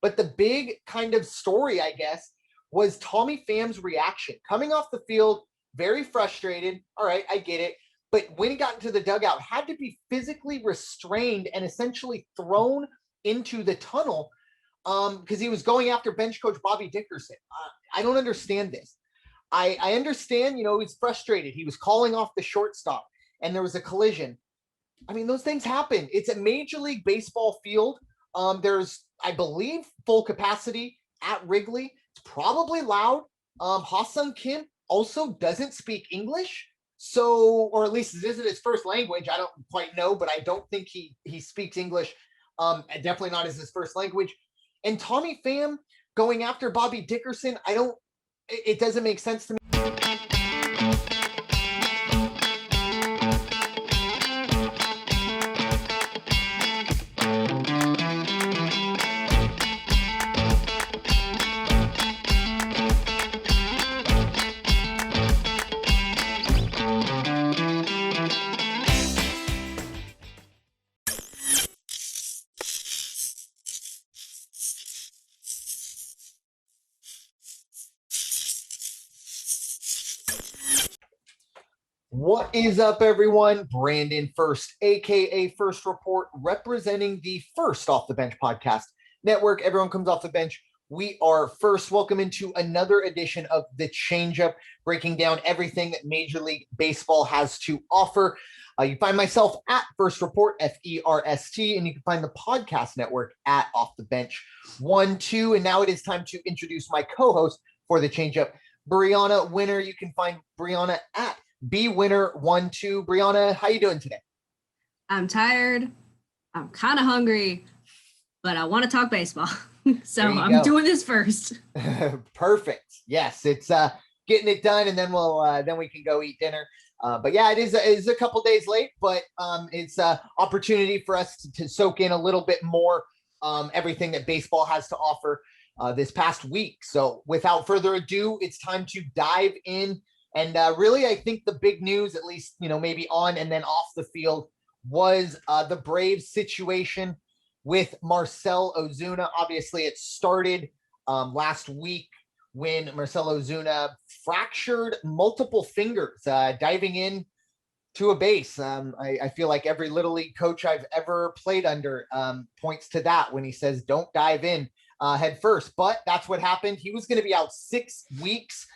But the big kind of story, I guess, was Tommy Pham's reaction. Coming off the field, very frustrated. All right, I get it. But when he got into the dugout, had to be physically restrained and essentially thrown into the tunnel because he was going after bench coach Bobby Dickerson. I don't understand this. I understand, he's frustrated. He was calling off the shortstop and there was a collision. I mean, those things happen. It's a Major League Baseball field. There's, I believe, full capacity at Wrigley. It's probably loud. Ha-Seong Kim also doesn't speak English. So, or at least this isn't his first language. I don't quite know, but I don't think he speaks English. Definitely not as his first language. And Tommy Pham going after Bobby Dickerson, it doesn't make sense to me. What is up, everyone? Brandon Ferst, AKA First Report, representing the First Off the Bench podcast network. Everyone comes off the bench. We are First. Welcome into another edition of the Changeup, breaking down everything that Major League Baseball has to offer. You find myself at First Report, F-E-R-S-T, and you can find the podcast network at Off the Bench 1-2. And now it is time to introduce my co-host for the Changeup, Bryanna Winner. You can find Bryanna at BWinner12. Bryanna, how you doing today? I'm tired. I'm kind of hungry, but I want to talk baseball. So I'm doing this first. Perfect. Yes, it's getting it done, and then then we can go eat dinner. But yeah, it is a couple days late, but it's an opportunity for us to soak in a little bit more everything that baseball has to offer this past week. So without further ado, it's time to dive in. And really, I think the big news, at least, maybe on and then off the field, was the Braves situation with Marcel Ozuna. Obviously, it started last week when Marcel Ozuna fractured multiple fingers diving in to a base. I feel like every Little League coach I've ever played under points to that when he says, don't dive in head first. But that's what happened. He was going to be out 6 weeks.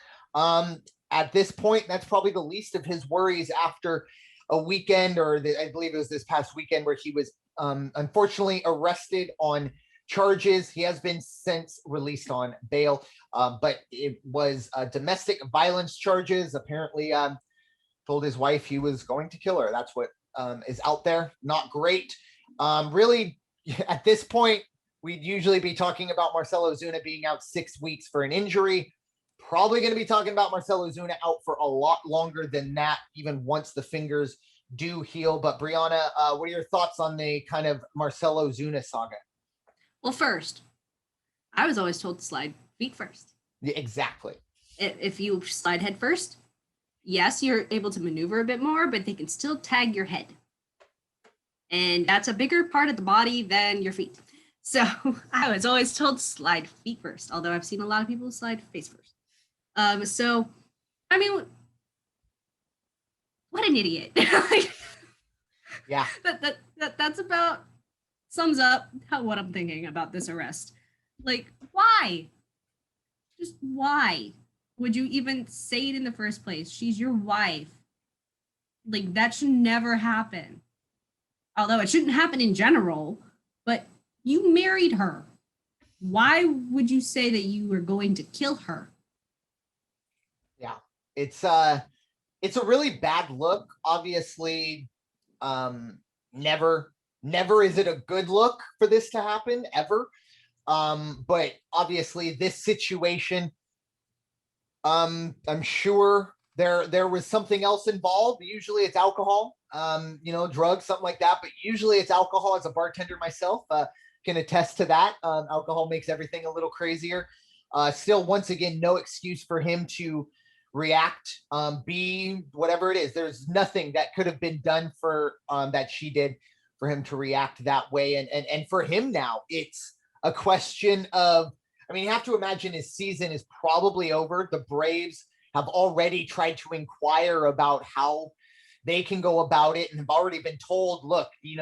At this point, that's probably the least of his worries after a weekend, I believe it was this past weekend, where he was unfortunately arrested on charges. He has been since released on bail, but it was domestic violence charges. Apparently told his wife he was going to kill her. That's what is out there. Not great. Really, at this point, we'd usually be talking about Marcel Ozuna being out 6 weeks for an injury. Probably going to be talking about Marcel Ozuna out for a lot longer than that, even once the fingers do heal. But Bryanna, what are your thoughts on the kind of Marcel Ozuna saga? Well, first, I was always told to slide feet first. Yeah, exactly. If you slide head first, yes, you're able to maneuver a bit more, but they can still tag your head. And that's a bigger part of the body than your feet. So I was always told to slide feet first, although I've seen a lot of people slide face first. So, I mean, what an idiot. Yeah. That's about sums up what I'm thinking about this arrest. Like, why? Just why would you even say it in the first place? She's your wife. Like, that should never happen. Although it shouldn't happen in general, but you married her. Why would you say that you were going to kill her? Yeah, it's a really bad look. Obviously, never is it a good look for this to happen ever. But obviously this situation, I'm sure there was something else involved. Usually it's alcohol, drugs, something like that. But usually it's alcohol. As a bartender myself, can attest to that. Alcohol makes everything a little crazier. Still, once again, no excuse for him to react, be whatever it is. There's nothing that could have been done for that she did for him to react that way. And for him now, it's a question of, I mean, you have to imagine his season is probably over. The Braves have already tried to inquire about how they can go about it and have already been told, look, he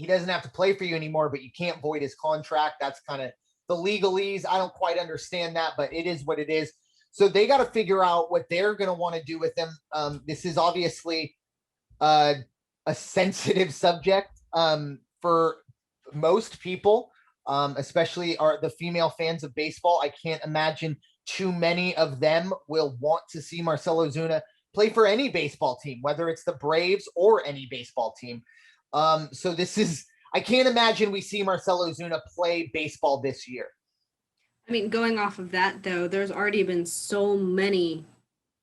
doesn't have to play for you anymore, but you can't void his contract. That's kind of the legalese. I don't quite understand that, but it is what it is. So they got to figure out what they're going to want to do with him. This is obviously a sensitive subject for most people, especially the female fans of baseball. I can't imagine too many of them will want to see Marcel Ozuna play for any baseball team, whether it's the Braves or any baseball team. So I can't imagine we see Marcel Ozuna play baseball this year. I mean, going off of that, though, there's already been so many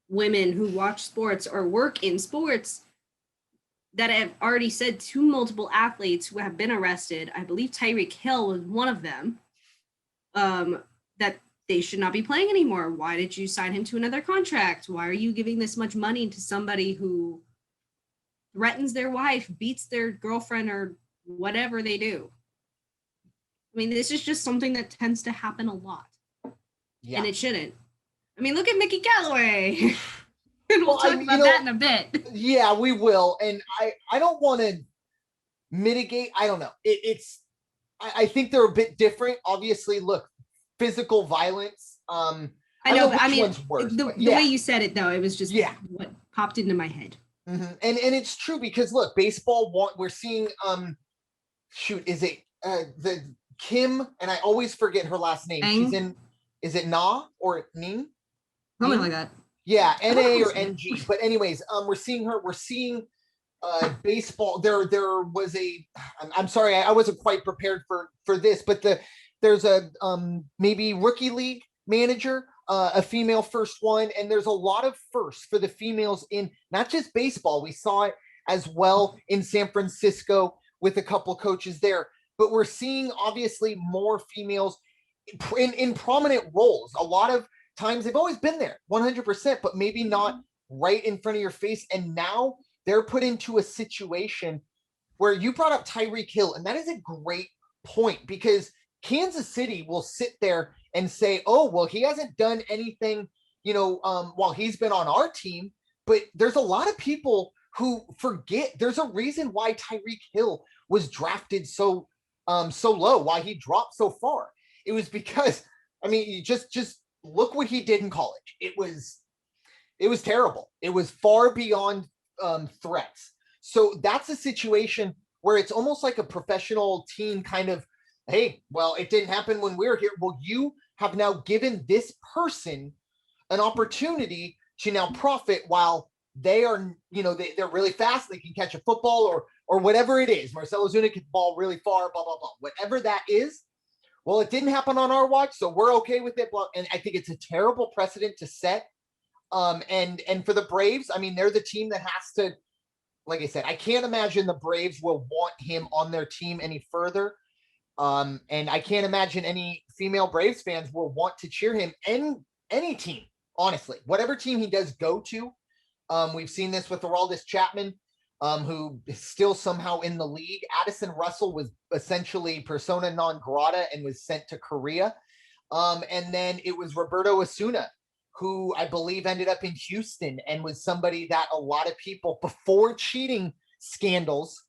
women who watch sports or work in sports that have already said to multiple athletes who have been arrested, I believe Tyreek Hill was one of them, that they should not be playing anymore. Why did you sign him to another contract? Why are you giving this much money to somebody who threatens their wife, beats their girlfriend, or whatever they do? I mean, this is just something that tends to happen a lot. Yeah. And it shouldn't. I mean, look at Mickey Callaway. And we'll talk about that in a bit. Yeah, we will. And I don't want to mitigate. I don't know. I think they're a bit different. Obviously, look, physical violence. I know, but I mean, worse, the way you said it, though, it was just what popped into my head. Mm-hmm. And it's true because, look, baseball, we're seeing, is it the Kim, and I always forget her last name. Ang? She's in, is it Na or Ning? Something like that. Yeah, NA or NG. But anyways, we're seeing baseball. There was I'm sorry, I wasn't quite prepared for this, but there's a maybe rookie league manager, a female first one, and there's a lot of firsts for the females in not just baseball. We saw it as well in San Francisco with a couple coaches there, but we're seeing obviously more females in prominent roles. A lot of times they've always been there 100%, but maybe not right in front of your face. And now they're put into a situation where you brought up Tyreek Hill, and that is a great point because Kansas City will sit there and say, oh, well, he hasn't done anything, while he's been on our team. But there's a lot of people who forget there's a reason why Tyreek Hill was drafted so low, why he dropped so far. It was because, I mean, you just look what he did in college. It was terrible. It was far beyond threats. So that's a situation where it's almost like a professional team kind of, hey, well, it didn't happen when we were here. Well, you have now given this person an opportunity to now profit while they are, they're really fast. They can catch a football or whatever it is. Marcel Ozuna can ball really far, blah, blah, blah. Whatever that is. Well, it didn't happen on our watch, so we're okay with it. And I think it's a terrible precedent to set. And for the Braves, I mean, they're the team that has to, like I said, I can't imagine the Braves will want him on their team any further. And I can't imagine any female Braves fans will want to cheer him in any team, honestly. Whatever team he does go to. We've seen this with Aroldis Chapman, who is still somehow in the league. Addison Russell was essentially persona non grata and was sent to Korea. And then it was Roberto Osuna, who I believe ended up in Houston and was somebody that a lot of people, before cheating scandals,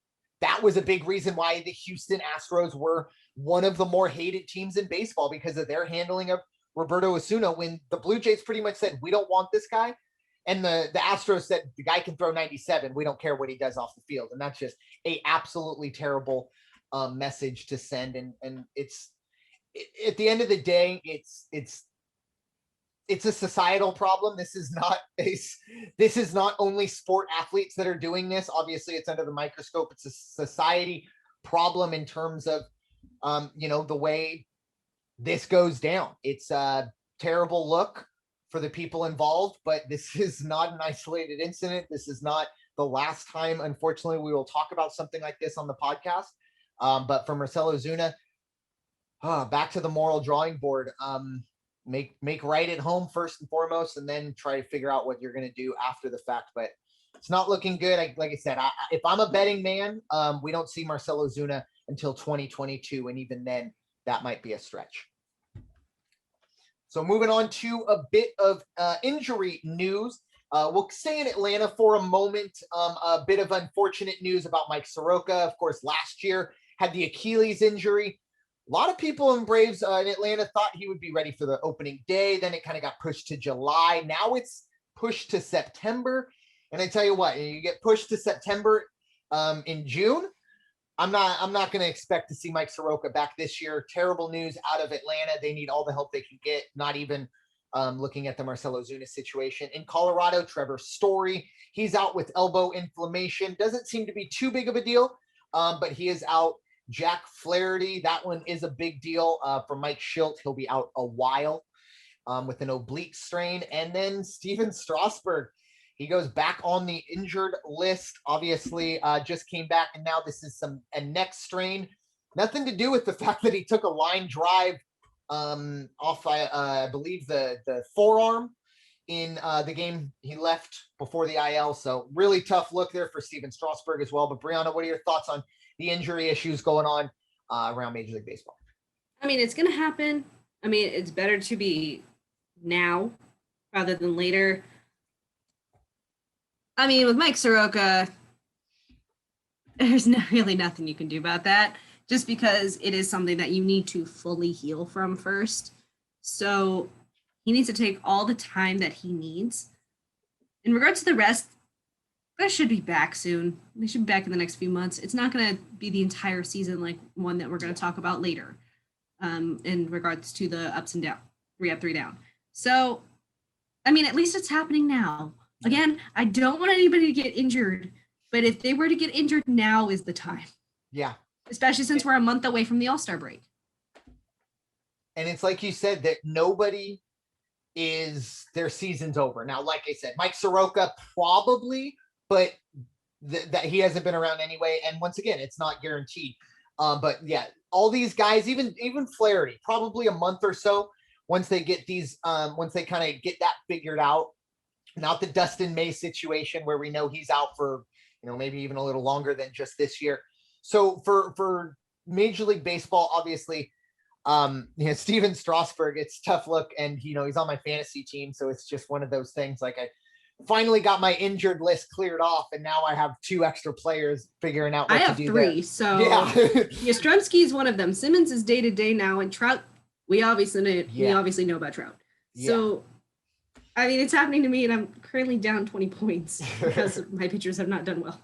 that was a big reason why the Houston Astros were one of the more hated teams in baseball because of their handling of Roberto Osuna, when the Blue Jays pretty much said, we don't want this guy. And the Astros said, the guy can throw 97. We don't care what he does off the field. And that's just a absolutely terrible message to send. And at the end of the day, it's a societal problem. This is not only sport athletes that are doing this. Obviously, it's under the microscope. It's a society problem in terms of, the way this goes down. It's a terrible look for the people involved, but this is not an isolated incident. This is not the last time, unfortunately, we will talk about something like this on the podcast. But for Marcel Ozuna, back to the moral drawing board. Make right at home first and foremost, and then try to figure out what you're going to do after the fact. But it's not looking good. Like I said, if I'm a betting man, we don't see Marcel Ozuna until 2022, and even then, that might be a stretch. So moving on to a bit of injury news. We'll stay in Atlanta for a moment. A bit of unfortunate news about Mike Soroka. Of course, last year had the Achilles injury. A lot of people in Braves in Atlanta thought he would be ready for the opening day. Then it kind of got pushed to July. Now it's pushed to September. And I tell you what, you get pushed to September in June. I'm not going to expect to see Mike Soroka back this year. Terrible news out of Atlanta. They need all the help they can get. Not even looking at the Marcel Ozuna situation. In Colorado, Trevor Story, he's out with elbow inflammation. Doesn't seem to be too big of a deal, but he is out. Jack Flaherty, that one is a big deal for Mike Schilt. He'll be out a while with an oblique strain. And then Steven Strasburg, he goes back on the injured list. Obviously, just came back, and now this is a neck strain. Nothing to do with the fact that he took a line drive off, I believe, the forearm in the game he left before the IL. So really tough look there for Steven Strasburg as well. But Bryanna, what are your thoughts on the injury issues going on around Major League Baseball? I mean, it's going to happen. I mean, it's better to be now rather than later. I mean, with Mike Soroka, there's really nothing you can do about that, just because it is something that you need to fully heal from first. So he needs to take all the time that he needs. In regards to the rest, that should be back soon. They should be back in the next few months. It's not going to be the entire season like one that we're going to talk about later in regards to the ups and downs, 3 up, 3 down. So, I mean, at least it's happening now. Again, I don't want anybody to get injured, but if they were to get injured, now is the time. Yeah. Especially since we're a month away from the All-Star break. And it's like you said, that nobody is, their season's over. Now, like I said, Mike Soroka probably, but that he hasn't been around anyway. And once again, it's not guaranteed. But yeah, all these guys, even Flaherty, probably a month or so once they get these, once they kind of get that figured out. Not the Dustin May situation where we know he's out for, maybe even a little longer than just this year. So for Major League Baseball, obviously, Steven Strasburg, it's tough look, and he's on my fantasy team, so it's just one of those things. Like, I finally got my injured list cleared off, and now I have 2 extra players figuring out what to do. I have 3, there. So yeah. Yastrzemski is one of them. Simmons is day to day now, and Trout, we obviously know about Trout. So. I mean, it's happening to me, and I'm currently down 20 points because my pitchers have not done well.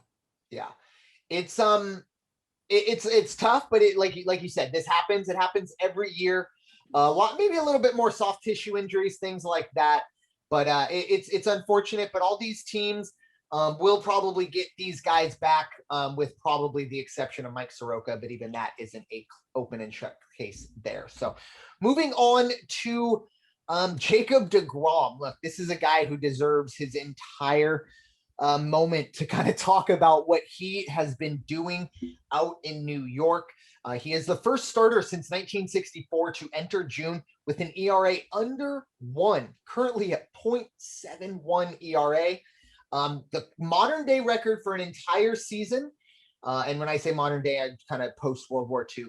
Yeah, it's tough, but it like you said, this happens. It happens every year. Maybe a little bit more soft tissue injuries, things like that. But it's unfortunate. But all these teams will probably get these guys back, with probably the exception of Mike Soroka. But even that isn't a open and shut case there. So moving on to. Jacob DeGrom, look, this is a guy who deserves his entire moment to kind of talk about what he has been doing out in New York. He is the first starter since 1964 to enter June with an ERA under 1, currently at 0.71 ERA. The modern day record for an entire season. And when I say modern day, I kind of post World War II.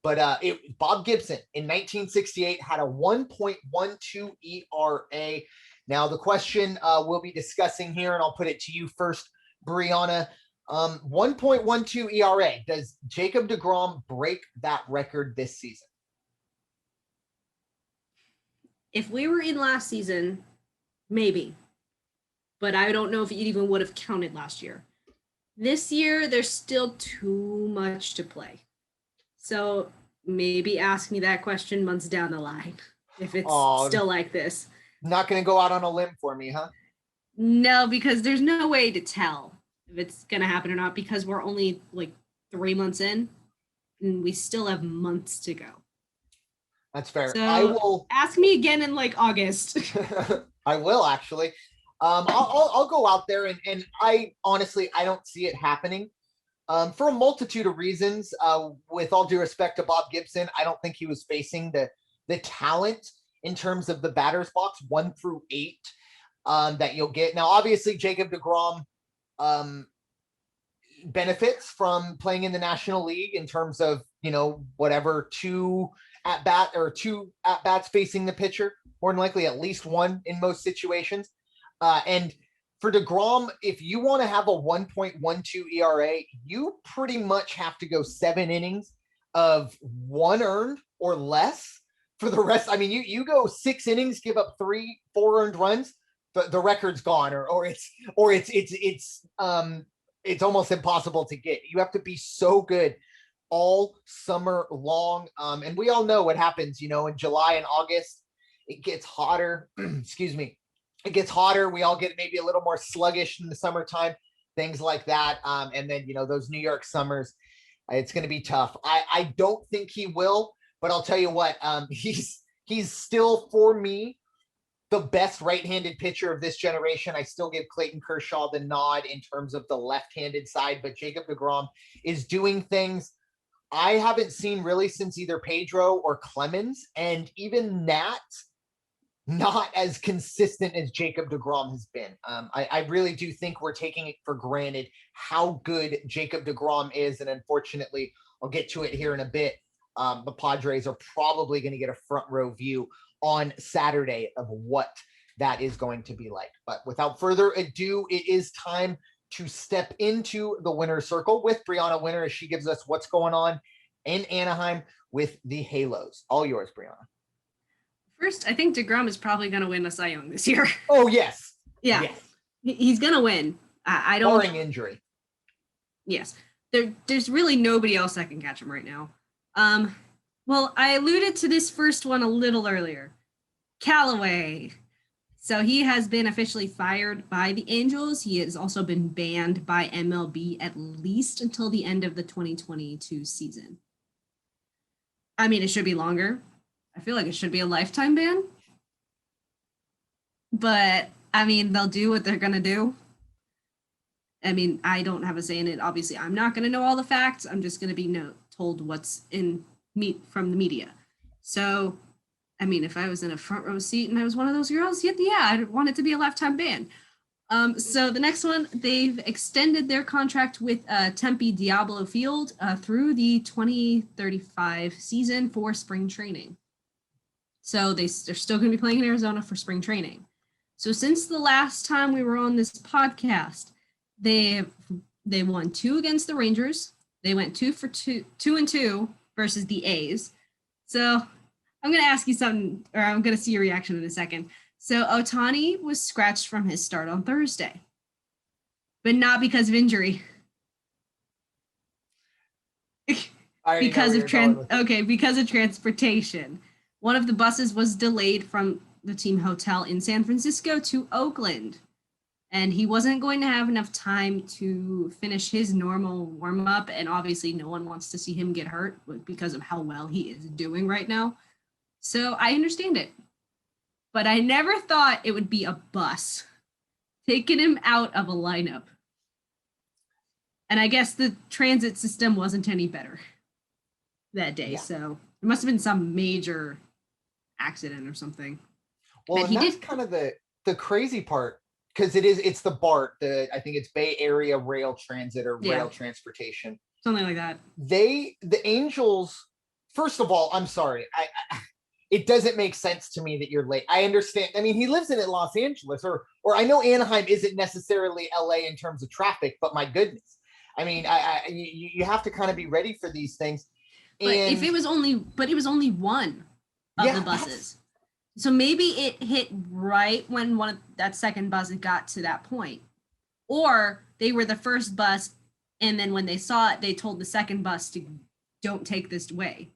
But Bob Gibson in 1968 had a 1.12 ERA. Now, the question we'll be discussing here, and I'll put it to you first, Bryanna, 1.12 ERA. Does Jacob DeGrom break that record this season? If we were in last season, maybe. But I don't know if it even would have counted last year. This year, there's still too much to play. So maybe ask me that question months down the line if it's still like this. Not going to go out on a limb for me, huh? No, because there's no way to tell if it's going to happen or not, because we're only like 3 months in and we still have months to go. That's fair. So I will ask me again in like August. I will actually. I'll go out there and I honestly, I don't see it happening. For a multitude of reasons, with all due respect to Bob Gibson, I don't think he was facing the talent in terms of the batter's box 1 through 8 that you'll get. Now, obviously, Jacob DeGrom benefits from playing in the National League in terms of, whatever 2 at bat or 2 at bats facing the pitcher, more than likely at least 1 in most situations. And for DeGrom, if you want to have a 1.12 ERA, you pretty much have to go 7 innings of 1 earned or less for the rest. I mean, you go 6 innings, give up 3, 4 earned runs, the record's gone, or it's almost impossible to get. You have to be so good all summer long. And we all know what happens, in July and August. It gets hotter. Excuse me. It gets hotter. We all get maybe a little more sluggish in the summertime, things like that. And then, those New York summers, it's going to be tough. I don't think he will, but I'll tell you what, he's still, for me, the best right-handed pitcher of this generation. I still give Clayton Kershaw the nod in terms of the left-handed side, but Jacob DeGrom is doing things I haven't seen really since either Pedro or Clemens, and even Nat, not as consistent as Jacob DeGrom has been. I really do think we're taking it for granted how good Jacob DeGrom is, and unfortunately, I'll get to it here in a bit. The Padres are probably going to get a front row view on Saturday of what that is going to be like. But without further ado, it is time to step into the winner's circle with Bryanna Winner as she gives us what's going on in Anaheim with the Halos. All yours, Bryanna. First, I think DeGrom is probably going to win a Cy Young this year. Oh, yes. Yeah. Yes. He's going to win. I don't. Barring injury. Yes. There's really nobody else that can catch him right now. Well, I alluded to this first one a little earlier. Callaway. So he has been officially fired by the Angels. He has also been banned by MLB at least until the end of the 2022 season. I mean, it should be longer. I feel like it should be a lifetime ban. But, I mean, they'll do what they're going to do. I mean, I don't have a say in it. Obviously, I'm not going to know all the facts. I'm just going to be told what's from the media. So, I mean, if I was in a front row seat and I was one of those girls, yeah, I'd want it to be a lifetime ban. So the next one, they've extended their contract with Tempe Diablo Field through the 2035 season for spring training. So they're still going to be playing in Arizona for spring training. So since the last time we were on this podcast, they won 2 against the Rangers. They went 2-2 versus the A's. So I'm going to ask you something, or I'm going to see your reaction in a second. So Ohtani was scratched from his start on Thursday, but not because of injury. because of transportation. One of the buses was delayed from the team hotel in San Francisco to Oakland, and he wasn't going to have enough time to finish his normal warm-up, and obviously no one wants to see him get hurt because of how well he is doing right now. So I understand it. But I never thought it would be a bus taking him out of a lineup. And I guess the transit system wasn't any better that day. Yeah. So it must have been some major accident or something. Well, and that's kind of the crazy part, because it's the BART, I think it's Bay Area Rail Transit or Rail Transportation. Something like that. The Angels, first of all, I'm sorry. It doesn't make sense to me that you're late. I understand. I mean, he lives in Los Angeles, or I know Anaheim isn't necessarily LA in terms of traffic, but my goodness. I mean, you have to kind of be ready for these things. But it was only one of the buses. So maybe it hit right when that second bus got to that point. Or they were the first bus, and then when they saw it, they told the second bus to don't take this way.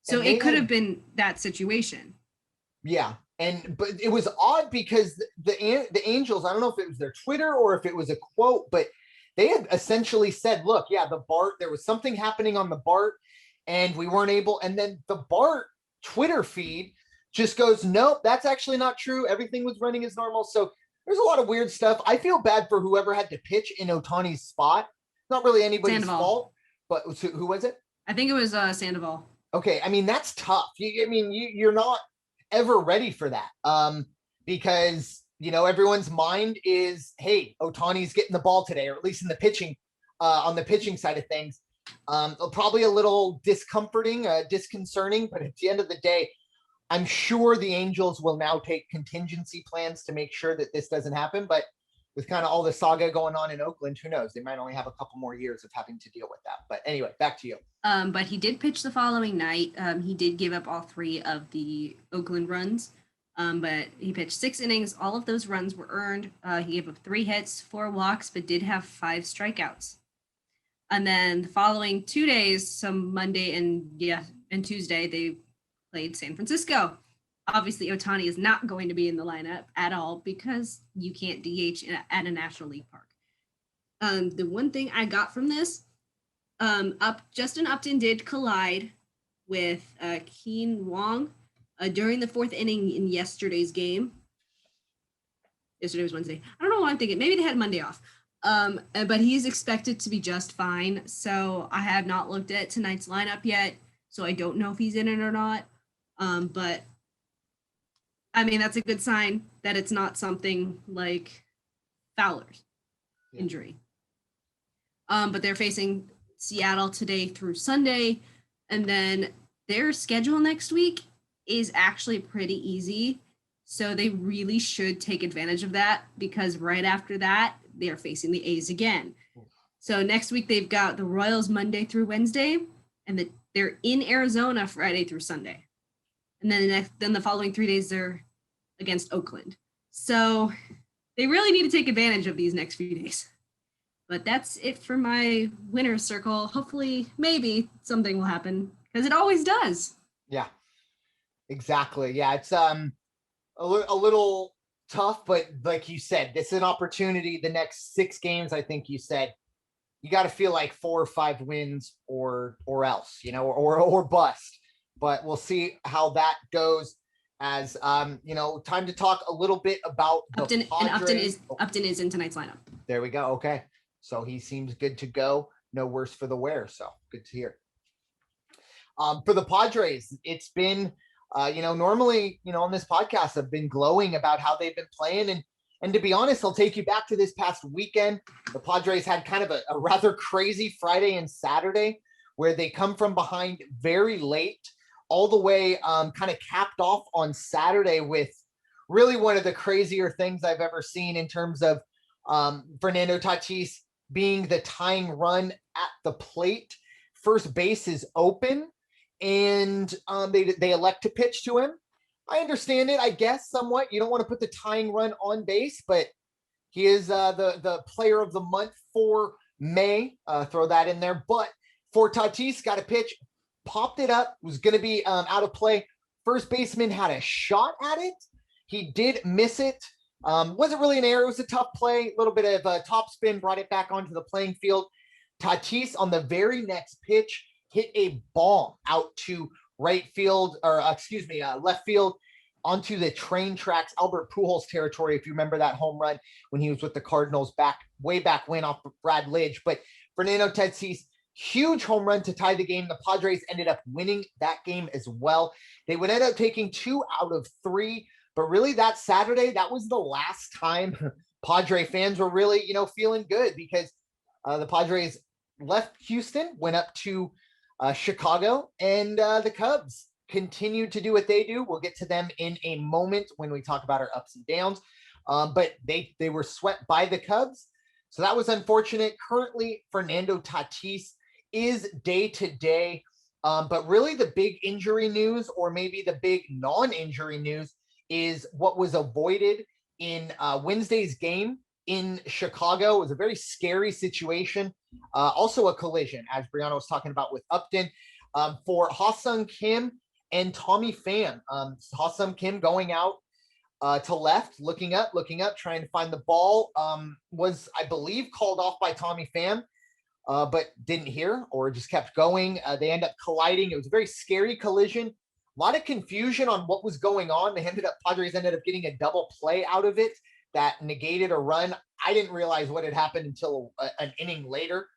So it could have been that situation. Yeah. But it was odd because the Angels, I don't know if it was their Twitter or if it was a quote, but they had essentially said, look, the BART, there was something happening on the BART and we weren't able. And then the BART Twitter feed just goes, nope, that's actually not true. Everything was running as normal. So there's a lot of weird stuff. I feel bad for whoever had to pitch in Ohtani's spot. Not really anybody's Sandoval. Fault, but who was it? I think it was Sandoval. Okay, I mean, that's tough. You're not ever ready for that because, everyone's mind is, hey, Ohtani's getting the ball today, or at least in the pitching, on the pitching side of things. Probably a little disconcerting, but at the end of the day, I'm sure the Angels will now take contingency plans to make sure that this doesn't happen. But with kind of all the saga going on in Oakland, who knows? They might only have a couple more years of having to deal with that. But anyway, back to you. But he did pitch the following night. He did give up all 3 of the Oakland runs. But he pitched 6 innings. All of those runs were earned. He gave up 3 hits, 4 walks, but did have 5 strikeouts. And then the following 2 days, some Monday and Tuesday, they played San Francisco. Obviously, Ohtani is not going to be in the lineup at all because you can't DH at a National League park. The one thing I got from this, Justin Upton did collide with Keen Wong during the 4th inning in yesterday's game. Yesterday was Wednesday. I don't know why I'm thinking. Maybe they had Monday off. But he's expected to be just fine. So I have not looked at tonight's lineup yet. So I don't know if he's in it or not. But I mean, that's a good sign that it's not something like Fowler's injury. But they're facing Seattle today through Sunday. And then their schedule next week is actually pretty easy. So they really should take advantage of that because right after that, they are facing the A's again. So next week, they've got the Royals Monday through Wednesday, and they're in Arizona Friday through Sunday. And then the following 3 days, they're against Oakland. So they really need to take advantage of these next few days. But that's it for my winner's circle. Hopefully, maybe something will happen because it always does. Yeah, exactly. Yeah, it's a little tough, but like you said, this is an opportunity. The next 6 games, I think you said, you got to feel like 4 or 5 wins or else, or bust. But we'll see how that goes. As time to talk a little bit about Upton. And Upton is in tonight's lineup. There we go. Okay, so he seems good to go. No worse for the wear. So good to hear. For the Padres, it's been. Normally, on this podcast, I've been glowing about how they've been playing. And to be honest, I'll take you back to this past weekend. The Padres had kind of a rather crazy Friday and Saturday where they come from behind very late, all the way kind of capped off on Saturday with really one of the crazier things I've ever seen in terms of Fernando Tatis being the tying run at the plate. First base is open. And they elect to pitch to him. I understand it, I guess, somewhat. You don't want to put the tying run on base, but he is the player of the month for May. Throw that in there. But for Tatis, got a pitch, popped it up, was going to be out of play. First baseman had a shot at it. He did miss it. Wasn't really an error. It was a tough play. A little bit of a top spin, brought it back onto the playing field. Tatis on the very next pitch hit a bomb out to left field onto the train tracks, Albert Pujols territory. If you remember that home run when he was with the Cardinals way back when off of Brad Lidge. But Fernando Tatis, huge home run to tie the game. The Padres ended up winning that game as well. They would end up taking 2 out of 3. But really that Saturday, that was the last time Padre fans were really, feeling good because the Padres left Houston, went up to Chicago, and the Cubs continued to do what they do. We'll get to them in a moment when we talk about our ups and downs. But they were swept by the Cubs. So that was unfortunate. Currently, Fernando Tatis is day to day. But really the big injury news, or maybe the big non-injury news, is what was avoided in Wednesday's game in Chicago. It was a very scary situation. Also a collision, as Bryanna was talking about with Upton, for Ha-Seong Kim and Tommy Pham. Ha-Seong Kim going out to left, looking up, trying to find the ball, was, I believe, called off by Tommy Pham, but didn't hear or just kept going. They end up colliding. It was a very scary collision. A lot of confusion on what was going on. Padres ended up getting a double play out of it that negated a run. I didn't realize what had happened until an inning later.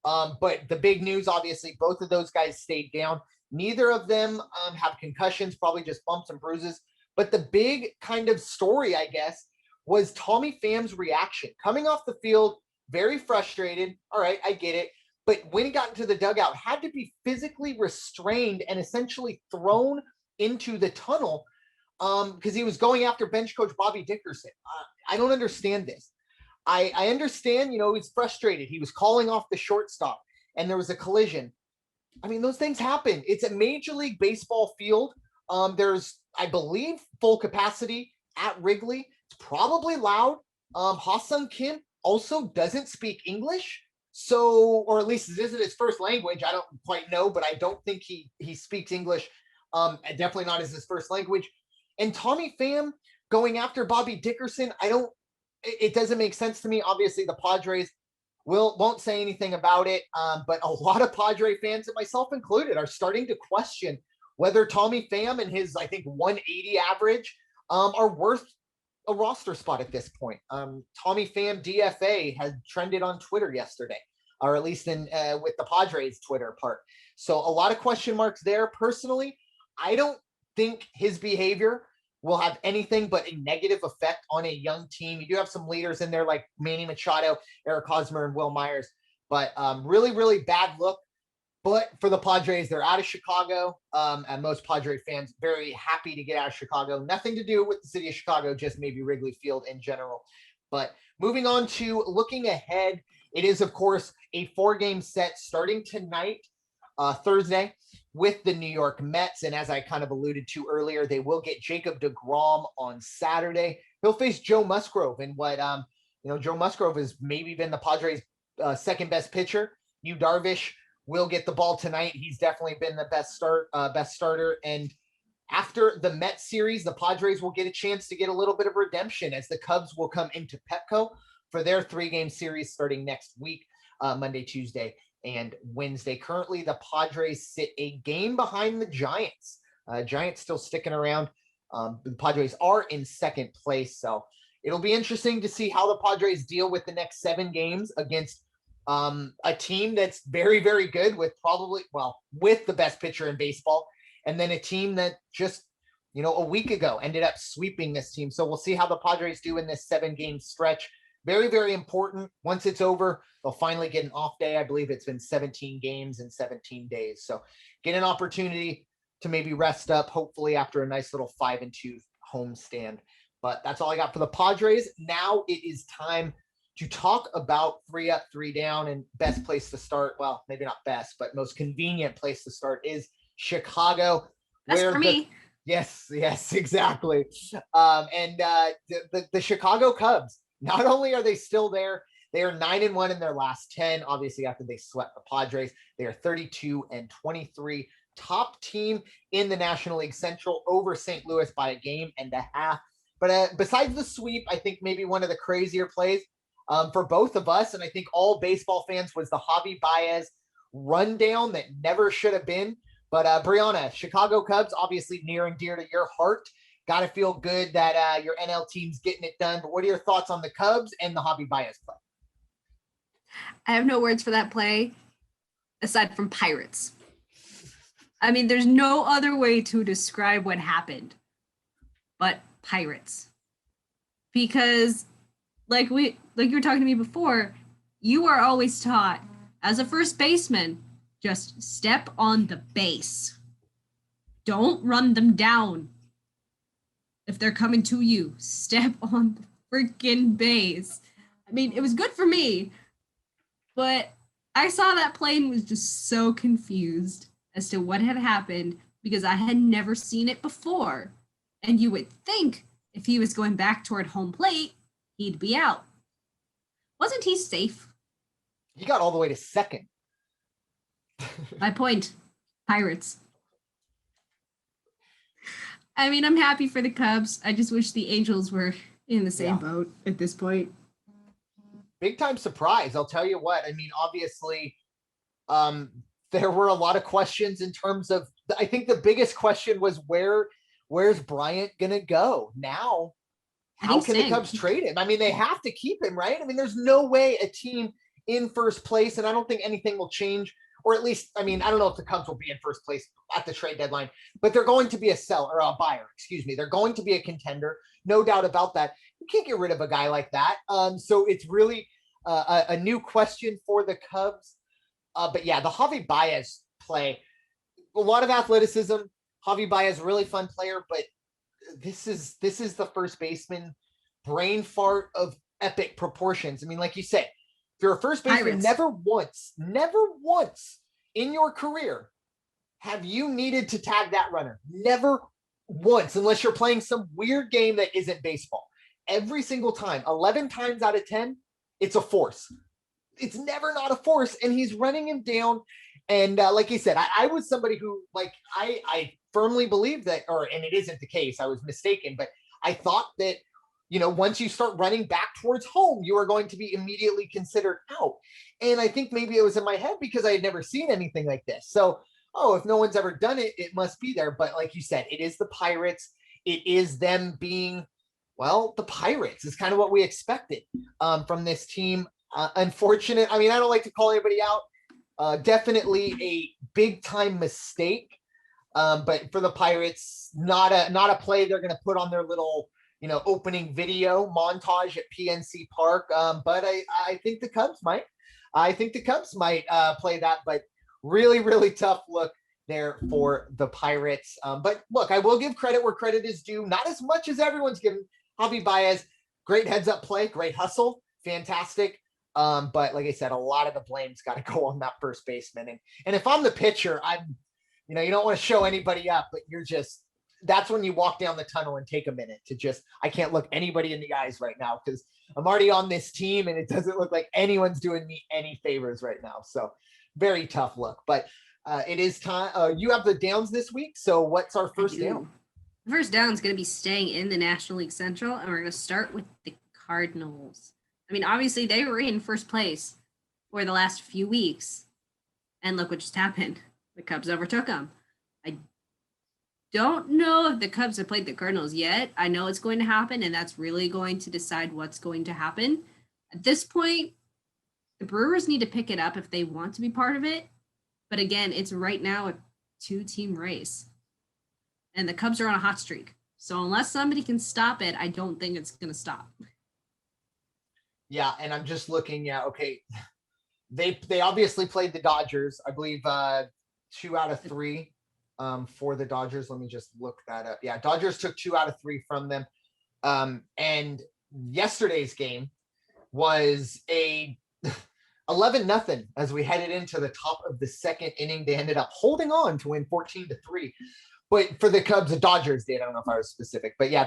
But the big news, obviously, both of those guys stayed down. Neither of them have concussions, probably just bumps and bruises. But the big kind of story, I guess, was Tommy Pham's reaction. Coming off the field, very frustrated. All right, I get it. but when he got into the dugout, had to be physically restrained and essentially thrown into the tunnel because he was going after bench coach Bobby Dickerson. I don't understand this. I understand, he's frustrated. He was calling off the shortstop and there was a collision. I mean, those things happen. It's a Major League Baseball field. There's, I believe, full capacity at Wrigley. It's probably loud. Ha-Seong Kim also doesn't speak English. So, or at least this isn't his first language. I don't quite know, but I don't think he speaks English. Definitely not as his first language. And Tommy Pham going after Bobby Dickerson, it doesn't make sense to me. Obviously, the Padres won't say anything about it. But a lot of Padre fans, and myself included, are starting to question whether Tommy Pham and his, I think, 180 average are worth a roster spot at this point. Tommy Pham DFA has trended on Twitter yesterday, or at least in with the Padres Twitter part. So a lot of question marks there. Personally, I don't think his behavior will have anything but a negative effect on a young team. You do have some leaders in there like Manny Machado, Eric Hosmer, and Will Myers, but really, really bad look. But for the Padres, they're out of Chicago, and most Padre fans very happy to get out of Chicago. Nothing to do with the city of Chicago, just maybe Wrigley Field in general. But moving on to looking ahead, it is, of course, a 4-game set starting tonight, Thursday, with the New York Mets. And as I kind of alluded to earlier, they will get Jacob DeGrom on Saturday. He'll face Joe Musgrove in what, Joe Musgrove has maybe been the Padres' second best pitcher. Yu Darvish will get the ball tonight. He's definitely been the best starter. And after the Mets series, the Padres will get a chance to get a little bit of redemption as the Cubs will come into Petco for their 3-game series starting next week, Monday, Tuesday, and Wednesday. Currently, the Padres sit a game behind the Giants. Giants still sticking around. The Padres are in second place. So it'll be interesting to see how the Padres deal with the next 7 games against a team that's very, very good with with the best pitcher in baseball. And then a team that just, a week ago ended up sweeping this team. So we'll see how the Padres do in this 7-game stretch. Very, very important. Once it's over, they'll finally get an off day. I believe it's been 17 games in 17 days. So get an opportunity to maybe rest up, hopefully after a nice little 5-2 homestand. But that's all I got for the Padres. Now it is time to talk about 3 up, 3 down, and best place to start. Well, maybe not best, but most convenient place to start is Chicago. That's for me. Yes, exactly. The Chicago Cubs, not only are they still there, they are 9-1 in their last 10. Obviously, after they swept the Padres, they are 32-23. Top team in the National League Central over St. Louis by a game and a half. But besides the sweep, I think maybe one of the crazier plays for both of us, and I think all baseball fans, was the Javi Baez rundown that never should have been. But Bryanna, Chicago Cubs, obviously near and dear to your heart. Got to feel good that your NL team's getting it done. But what are your thoughts on the Cubs and the Javi Baez play? I have no words for that play aside from pirates. I mean, there's no other way to describe what happened but pirates. Because like you were talking to me before, you are always taught as a first baseman, just step on the base. Don't run them down. If they're coming to you, step on the freaking base. I mean, it was good for me, but I saw that play and was just so confused as to what had happened because I had never seen it before. And you would think if he was going back toward home plate, he'd be out. Wasn't he safe? He got all the way to second. My point, Pirates. I mean, I'm happy for the Cubs. I just wish the Angels were in the same boat at this point. Big time surprise. I'll tell you what. I mean, obviously, there were a lot of questions in terms of, I think the biggest question was where's Bryant going to go now? How can the Cubs trade him? I mean, they have to keep him, right? I mean, there's no way a team in first place, and I don't think anything will change, or at least, I mean, I don't know if the Cubs will be in first place at the trade deadline, but they're going to be a buyer, excuse me. They're going to be a contender, no doubt about that. You can't get rid of a guy like that. So it's really a new question for the Cubs. But yeah, the Javi Baez play, a lot of athleticism. Javi Baez, really fun player, but this is the first baseman brain fart of epic proportions. I mean, like you said, if you're a first baseman, Pirates. never once in your career have you needed to tag that runner. Never once, unless you're playing some weird game that isn't baseball. Every single time, 11 times out of 10, it's a force. It's never not a force, and he's running him down. And like you said, I was somebody who, like, I firmly believe that, and it isn't the case. I was mistaken, but I thought that, once you start running back towards home, you are going to be immediately considered out. And I think maybe it was in my head because I had never seen anything like this. So, if no one's ever done it, it must be there. But like you said, it is the Pirates. It is them being, well, the Pirates is kind of what we expected from this team. Unfortunate. I mean, I don't like to call anybody out. Definitely a big time mistake. But for the Pirates, not a play they're going to put on their little, opening video montage at PNC Park. But I think the Cubs might. Play that. But really, really tough look there for the Pirates. But look, I will give credit where credit is due. Not as much as everyone's given. Javi Baez, great heads up play, great hustle, fantastic. But like I said, a lot of the blame's got to go on that first baseman. And if I'm the pitcher, you don't want to show anybody up, but that's when you walk down the tunnel and take a minute to I can't look anybody in the eyes right now because I'm already on this team and it doesn't look like anyone's doing me any favors right now. So very tough look, but it is time. You have the downs this week. So what's our first down? First down is going to be staying in the National League Central, and we're going to start with the Cardinals. I mean, obviously they were in first place for the last few weeks, and look what just happened. The Cubs overtook them. I don't know if the Cubs have played the Cardinals yet. I know it's going to happen, and that's really going to decide what's going to happen. At this point, the Brewers need to pick it up if they want to be part of it. But again, it's right now a 2-team race. And the Cubs are on a hot streak. So unless somebody can stop it, I don't think it's going to stop. Yeah, and I'm just looking at, okay, they obviously played the Dodgers. I believe 2 out of 3 for the Dodgers. Let me just look that up. Yeah, Dodgers took 2 out of 3 from them. And yesterday's game was a 11-0 as we headed into the top of the second inning. They ended up holding on to win 14-3. But for the Cubs, the Dodgers did. I don't know if I was specific. But yeah,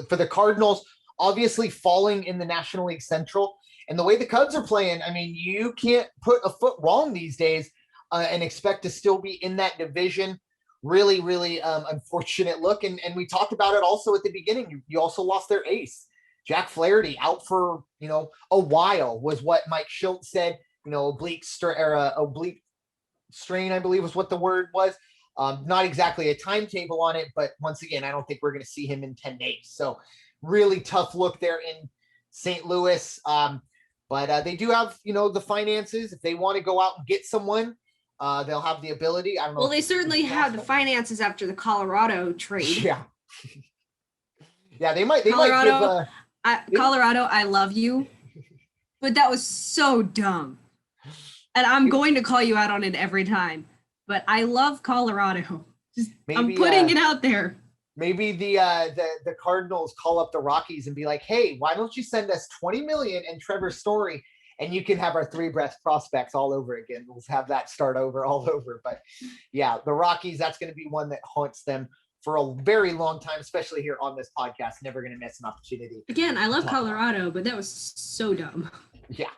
for the Cardinals, obviously falling in the National League Central. And the way the Cubs are playing, I mean, you can't put a foot wrong these days and expect to still be in that division. Really, really unfortunate look. And we talked about it also at the beginning. You also lost their ace. Jack Flaherty out for, a while was what Mike Schultz said, oblique strain, I believe was what the word was. Not exactly a timetable on it, but once again, I don't think we're going to see him in 10 days. So really tough look there in St. Louis. But they do have, the finances. If they want to go out and get someone, they'll have the ability. I don't know. Well, they certainly have the finances after the Colorado trade. Yeah. Yeah, they might Colorado, Colorado, I love you, but that was so dumb. And I'm going to call you out on it every time. But I love Colorado. I'm putting it out there. Maybe the Cardinals call up the Rockies and be like, hey, why don't you send us $20 million and Trevor Story, and you can have our 3 best prospects all over again. We'll have that start over all over. But yeah, the Rockies, that's going to be one that haunts them for a very long time, especially here on this podcast. Never going to miss an opportunity. Again, I love Colorado, but that was so dumb. Yeah.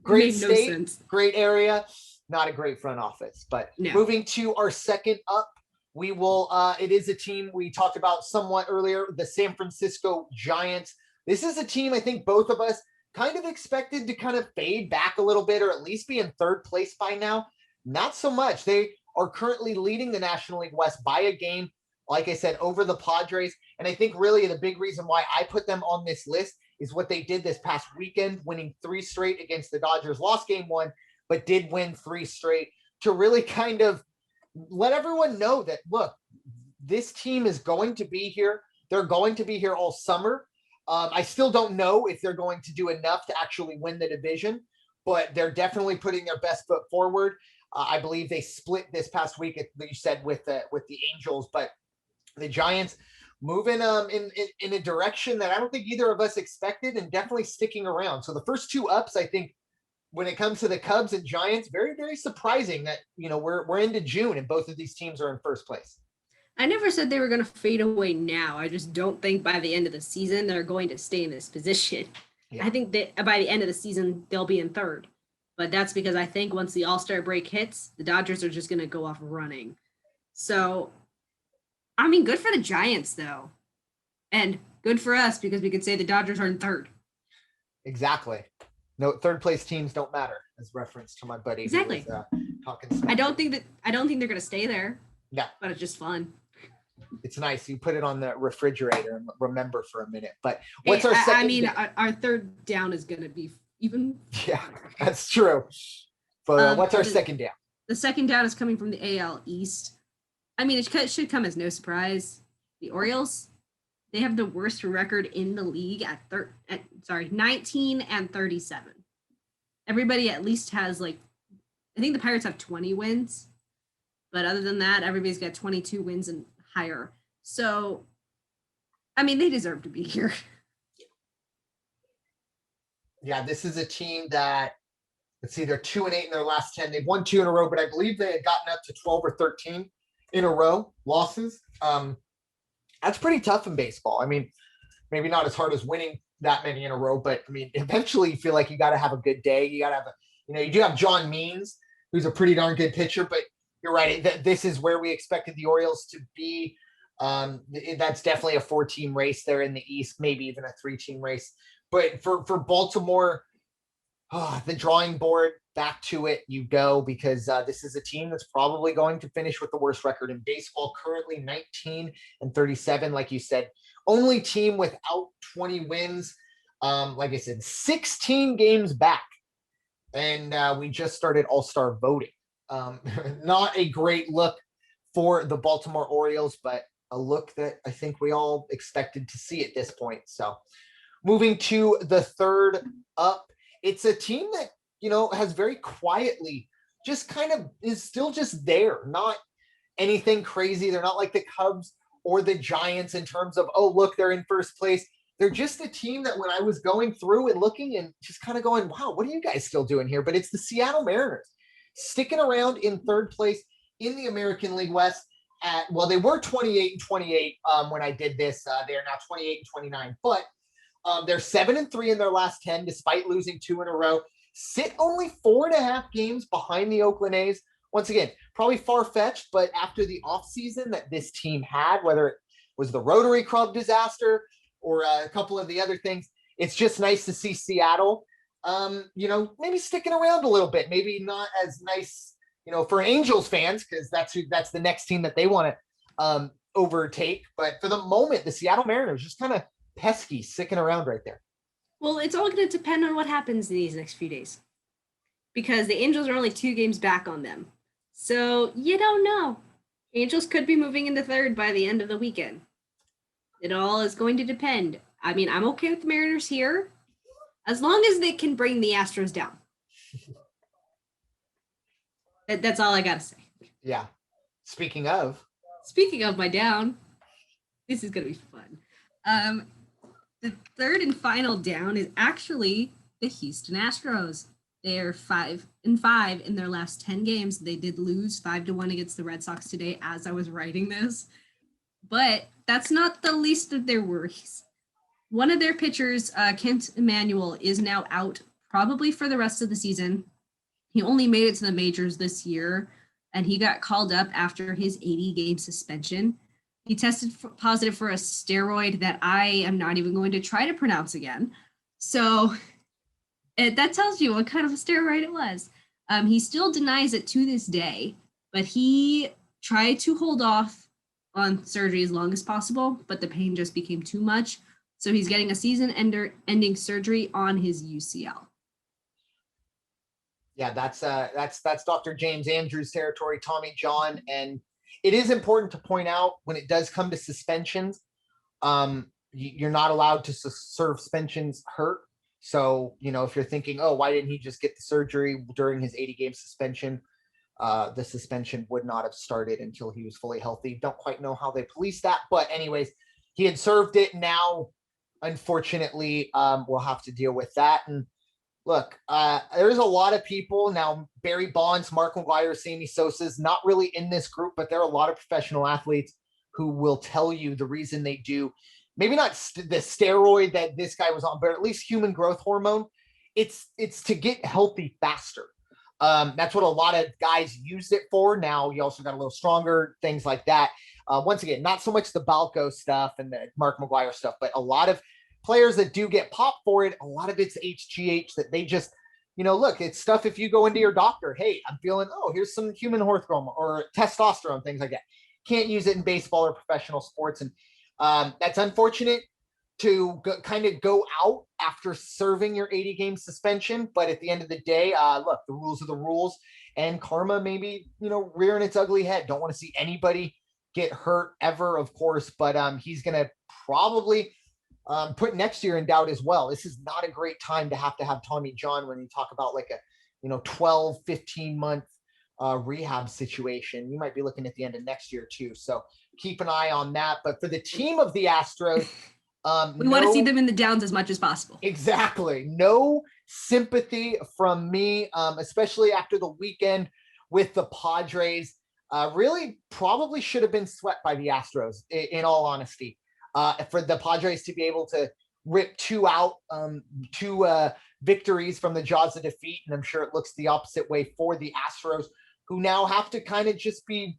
Great state, great area. Not a great front office, but no. Moving to our second up, we will, it is a team we talked about somewhat earlier, the San Francisco Giants. This is a team I think both of us kind of expected to kind of fade back a little bit, or at least be in third place by now. Not so much. They are currently leading the National League West by a game, like I said, over the Padres. And I think really the big reason why I put them on this list is what they did this past weekend, winning 3 straight against the Dodgers. Lost game 1, but did win 3 straight to really kind of let everyone know that, look, this team is going to be here. They're going to be here all summer. I still don't know if they're going to do enough to actually win the division, but they're definitely putting their best foot forward. I believe they split this past week, you said, with the Angels, but the Giants moving in a direction that I don't think either of us expected, and definitely sticking around. So the first two ups, I think, when it comes to the Cubs and Giants, very, very surprising that, we're into June and both of these teams are in first place. I never said they were going to fade away now. I just don't think by the end of the season they're going to stay in this position. Yeah. I think that by the end of the season they'll be in third. But that's because I think once the All-Star break hits, the Dodgers are just going to go off running. So, I mean, good for the Giants, though. And good for us because we could say the Dodgers are in third. Exactly. No, third place teams don't matter, as reference to my buddy. Exactly. Who was, talking smack. I don't think they're going to stay there. No. But it's just fun. It's nice. You put it on the refrigerator and remember for a minute. But what's our second? I mean, our third down is going to be even. Yeah, that's true. But what's our second down? The second down is coming from the AL East. I mean, it should come as no surprise. The Orioles, they have the worst record in the league at 19-37. Everybody at least has I think the Pirates have 20 wins. But other than that, everybody's got 22 wins and higher. So, I mean, they deserve to be here. Yeah, this is a team that, let's see, they're 2-8 in their last 10. They've won 2 in a row, but I believe they had gotten up to 12 or 13 in a row losses. That's pretty tough in baseball. I mean, maybe not as hard as winning that many in a row, but I mean, eventually you feel like you got to have a good day. You got to have you do have John Means, who's a pretty darn good pitcher, but you're right. This is where we expected the Orioles to be. That's definitely a 4-team race there in the East, maybe even a 3-team race. But for Baltimore, the drawing board, back to it you go, because this is a team that's probably going to finish with the worst record in baseball, currently 19-37. Like you said, only team without 20 wins. Like I said, 16 games back. And we just started All-Star voting. Not a great look for the Baltimore Orioles, but a look that I think we all expected to see at this point. So moving to the third up, it's a team that, has very quietly just kind of is still just there. Not anything crazy. They're not like the Cubs or the Giants in terms of, oh, look, they're in first place. They're just a team that when I was going through and looking and just kind of going, wow, what are you guys still doing here? But it's the Seattle Mariners sticking around in third place in the American League West they were 28-28 when I did this. They are now 28-29, but they're 7-3 in their last 10, despite losing 2 in a row. Sit only 4.5 games behind the Oakland A's. Once again, probably far-fetched, but after the offseason that this team had, whether it was the Rotary Club disaster or a couple of the other things, it's just nice to see Seattle, maybe sticking around a little bit. Maybe not as nice, for Angels fans, because that's the next team that they want to overtake. But for the moment, the Seattle Mariners just kind of pesky, sticking around right there. Well, it's all going to depend on what happens in these next few days, because the Angels are only 2 games back on them. So you don't know. Angels could be moving into third by the end of the weekend. It all is going to depend. I mean, I'm okay with the Mariners here, as long as they can bring the Astros down. That's all I got to say. Yeah. Speaking of my down, this is going to be fun. The third and final down is actually the Houston Astros. They are 5-5 in their last 10 games. They did lose 5-1 against the Red Sox today as I was writing this. But that's not the least of their worries. One of their pitchers, Kent Emanuel, is now out probably for the rest of the season. He only made it to the majors this year, and he got called up after his 80-game suspension. He tested positive for a steroid that I am not even going to try to pronounce again. So that tells you what kind of a steroid it was. He still denies it to this day, but he tried to hold off on surgery as long as possible, but the pain just became too much. So he's getting a season-ending surgery on his UCL. Yeah, that's Dr. James Andrews' territory, Tommy John. And it is important to point out when it does come to suspensions, you're not allowed to serve suspensions hurt. So, if you're thinking, oh, why didn't he just get the surgery during his 80-game suspension? the suspension would not have started until he was fully healthy. Don't quite know how they police that, but anyways, he had served it. Now, unfortunately, we'll have to deal with that. And look, there's a lot of people now. Barry Bonds, Mark McGwire, Sammy Sosa's not really in this group, but there are a lot of professional athletes who will tell you the reason they do. Maybe not the steroid that this guy was on, but at least human growth hormone. It's to get healthy faster. That's what a lot of guys use it for. Now you also got a little stronger, things like that. Once again, not so much the Balco stuff and the Mark McGwire stuff, but a lot of players that do get popped for it, a lot of it's HGH that they just, look, it's stuff if you go into your doctor, hey, I'm feeling, here's some human hormone or testosterone, things like that. Can't use it in baseball or professional sports. And that's unfortunate to kind of go out after serving your 80-game suspension. But at the end of the day, look, the rules are the rules, and karma maybe, rearing its ugly head. Don't want to see anybody get hurt ever, of course, but he's going to probably put next year in doubt as well. This is not a great time to have Tommy John when you talk about like a, 12, 15 month rehab situation. You might be looking at the end of next year too. So keep an eye on that. But for the team of the Astros, we want to see them in the downs as much as possible. Exactly. No sympathy from me, especially after the weekend with the Padres. Really probably should have been swept by the Astros, in all honesty. For the Padres to be able to rip two victories from the jaws of defeat, and I'm sure it looks the opposite way for the Astros, who now have to kind of just be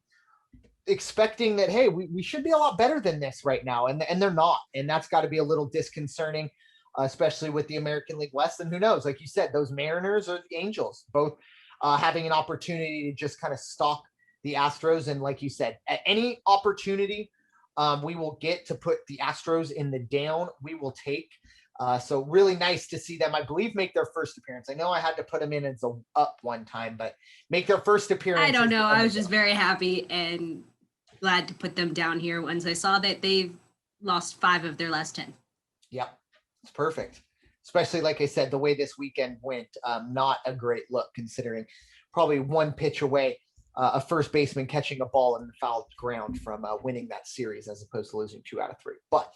expecting that, hey, we should be a lot better than this right now, and they're not, and that's got to be a little disconcerting, especially with the American League West. And who knows, like you said, those Mariners or the Angels both having an opportunity to just kind of stalk the Astros. And like you said, at any opportunity we will get to put the Astros in the down, we will take. So really nice to see them, I believe, make their first appearance. I know I had to put them in as a up one time, but make their first appearance. I don't know. I was just very happy and glad to put them down here once I saw that they've lost 5 of their last 10. Yep. It's perfect. Especially, like I said, the way this weekend went, not a great look considering probably one pitch away, a first baseman catching a ball in the foul ground from winning that series as opposed to losing 2 out of 3. But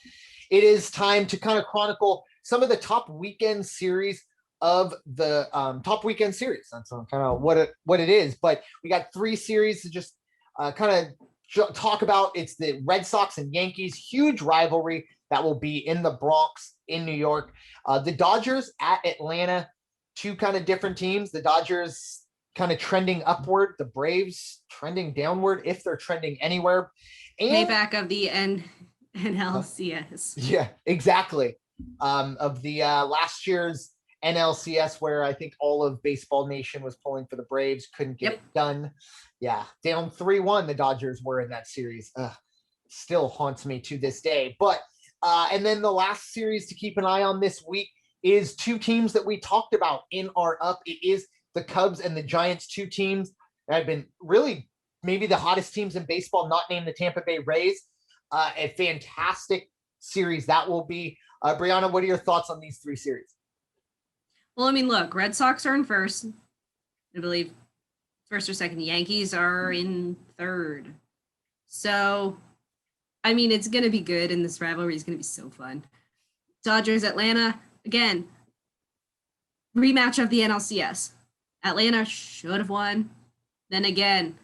it is time to kind of chronicle some of the top weekend series of the top weekend series. That's kind of what it is. But we got 3 series to just kind of talk about. It's the Red Sox and Yankees, huge rivalry that will be in the Bronx in New York. The Dodgers at Atlanta, 2 kind of different teams. The Dodgers kind of trending upward, the Braves trending downward, if they're trending anywhere. And payback of the NLCS. Yeah, exactly. Of the last year's NLCS, where I think all of Baseball Nation was pulling for the Braves, couldn't get it done. Yeah, down 3-1 the Dodgers were in that series. Still haunts me to this day. But and then the last series to keep an eye on this week is 2 teams that we talked about in our up. It is the Cubs and the Giants, 2 teams that have been really maybe the hottest teams in baseball, not named the Tampa Bay Rays. A fantastic series that will be. Bryanna, what are your thoughts on these 3 series? Well, I mean, look, Red Sox are in first, I believe, first or second. Yankees are in third. So, I mean, it's going to be good, and this rivalry is going to be so fun. Dodgers, Atlanta, again, rematch of the NLCS. Atlanta should have won. Then again,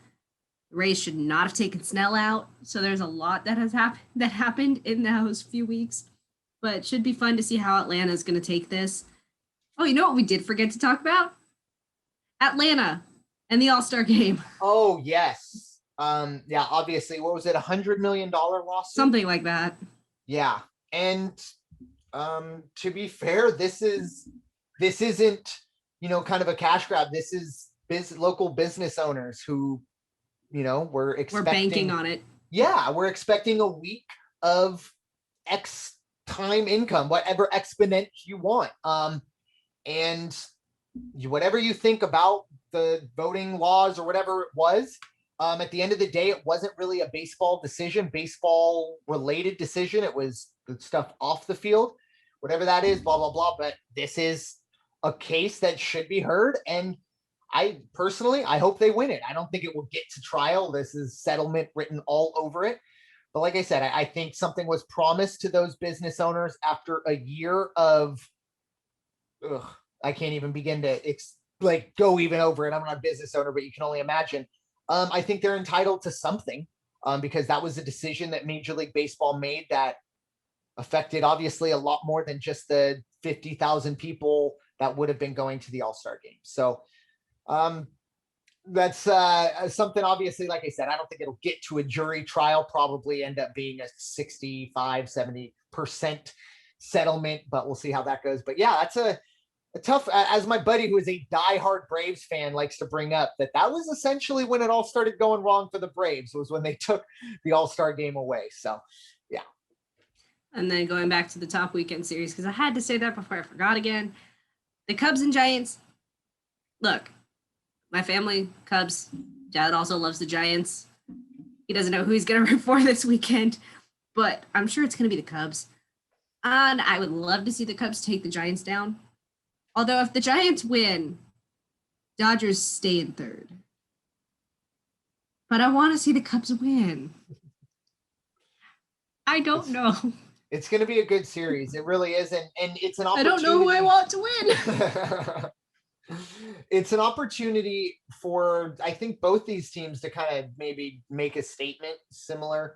the Rays should not have taken Snell out. So there's a lot that has happened in those few weeks. But it should be fun to see how Atlanta is going to take this. Oh, you know what we did forget to talk about? Atlanta and the All-Star game. Oh, yes. Yeah, obviously, what was it? $100 million lawsuit? Something like that. Yeah. And to be fair, this isn't, kind of a cash grab. This is local business owners who, we're banking on it. Yeah, we're expecting a week of X time income, whatever exponent you want. And whatever you think about the voting laws or whatever it was, at the end of the day, it wasn't really a baseball related decision. It was the stuff off the field, whatever that is, blah, blah, blah. But this is a case that should be heard. And I personally, I hope they win it. I don't think it will get to trial. This is settlement written all over it. But like I said, I think something was promised to those business owners after a year of, I can't even begin to go even over it. I'm not a business owner, but you can only imagine. I think they're entitled to something because that was a decision that Major League Baseball made that affected obviously a lot more than just the 50,000 people that would have been going to the All-Star game. So that's something, obviously, like I said, I don't think it'll get to a jury trial, probably end up being a 65-70% settlement, but we'll see how that goes. But yeah, that's a tough, as my buddy who is a diehard Braves fan likes to bring up, that was essentially when it all started going wrong for the Braves, was when they took the All-Star game away. So yeah. And then going back to the top weekend series, because I had to say that before I forgot again, the Cubs and Giants. Look, my family, Cubs. Dad also loves the Giants. He doesn't know who he's going to root for this weekend, but I'm sure it's going to be the Cubs. And I would love to see the Cubs take the Giants down. Although if the Giants win, Dodgers stay in third. But I want to see the Cubs win. I don't know. It's going to be a good series. It really is. And it's an opportunity. I don't know who I want to win. It's an opportunity for, I think, both these teams to kind of maybe make a statement similar.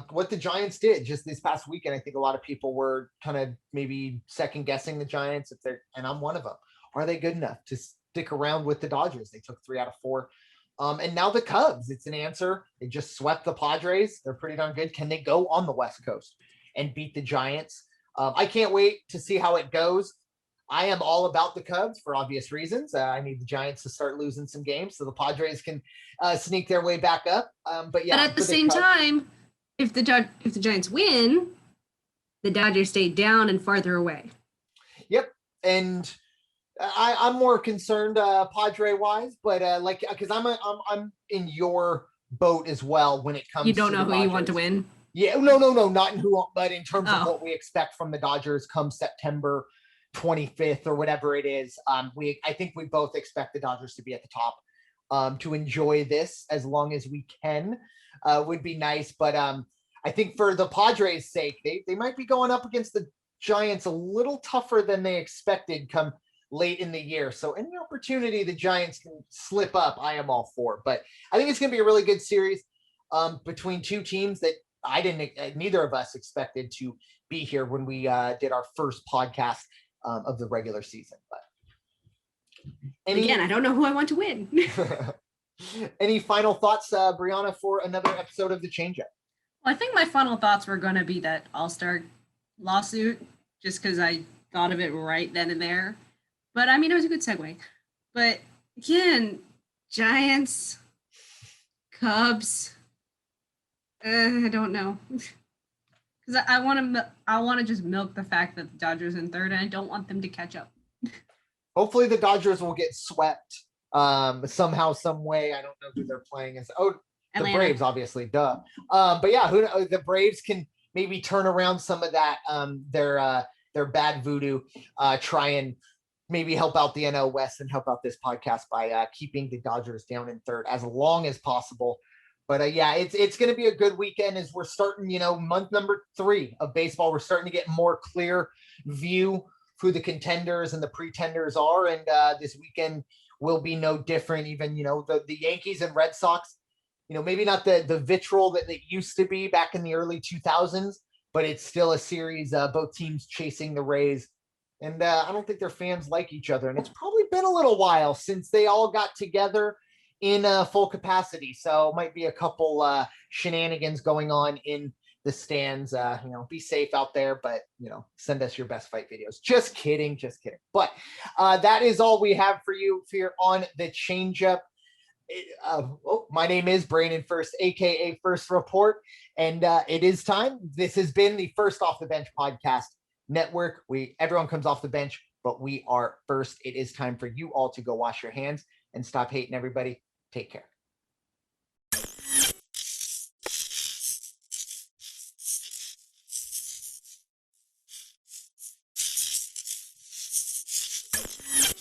What the Giants did just this past weekend, I think a lot of people were kind of maybe second guessing the Giants, and I'm one of them. Are they good enough to stick around with the Dodgers? They took 3 out of 4. And now the Cubs, it's an answer. They just swept the Padres. They're pretty darn good. Can they go on the West Coast and beat the Giants? I can't wait to see how it goes. I am all about the Cubs for obvious reasons. I need the Giants to start losing some games so the Padres can sneak their way back up. But yeah, but at the same time, if the Giants win, the Dodgers stay down and farther away. Yep, and I'm more concerned Padre wise, but because I'm in your boat as well when it comes. You don't know who Dodgers. You want to win. Yeah, no, not in who, but in terms of what we expect from the Dodgers come September 25th or whatever it is. I think we both expect the Dodgers to be at the top. To enjoy this as long as we can would be nice, but I think for the Padres' sake, they might be going up against the Giants a little tougher than they expected come late in the year. So any opportunity the Giants can slip up, I am all for. But I think it's going to be a really good series between two teams that neither of us expected to be here when we did our first podcast of the regular season. But again, I don't know who I want to win. Any final thoughts, Bryanna, for another episode of the Changeup? Well, I think my final thoughts were going to be that All-Star lawsuit, just because I thought of it right then and there. But I mean, it was a good segue. But again, Giants, Cubs, I don't know. Because I want to just milk the fact that the Dodgers in third, and I don't want them to catch up. Hopefully the Dodgers will get swept somehow, some way. I don't know who they're playing as. Oh, Atlanta. The Braves, obviously, duh. But yeah, who knows? The Braves can maybe turn around some of that their bad voodoo. Try and maybe help out the NL West and help out this podcast by keeping the Dodgers down in third as long as possible. But yeah, it's going to be a good weekend as we're starting, month number 3 of baseball. We're starting to get more clear view who the contenders and the pretenders are. And this weekend will be no different. Even, the Yankees and Red Sox, maybe not the vitriol that it used to be back in the early 2000s, but it's still a series, both teams chasing the Rays. And I don't think their fans like each other. And it's probably been a little while since they all got together in full capacity. So it might be a couple shenanigans going on in the stands. Be safe out there, but send us your best fight videos. Just kidding. But that is all we have for you here on the Changeup. My name is Bryanna Ferst AKA Ferst Report, and it is time. This has been the First Off the Bench podcast network. Everyone comes off the bench, but we are first. It is time for you all to go wash your hands and stop hating everybody. Take care.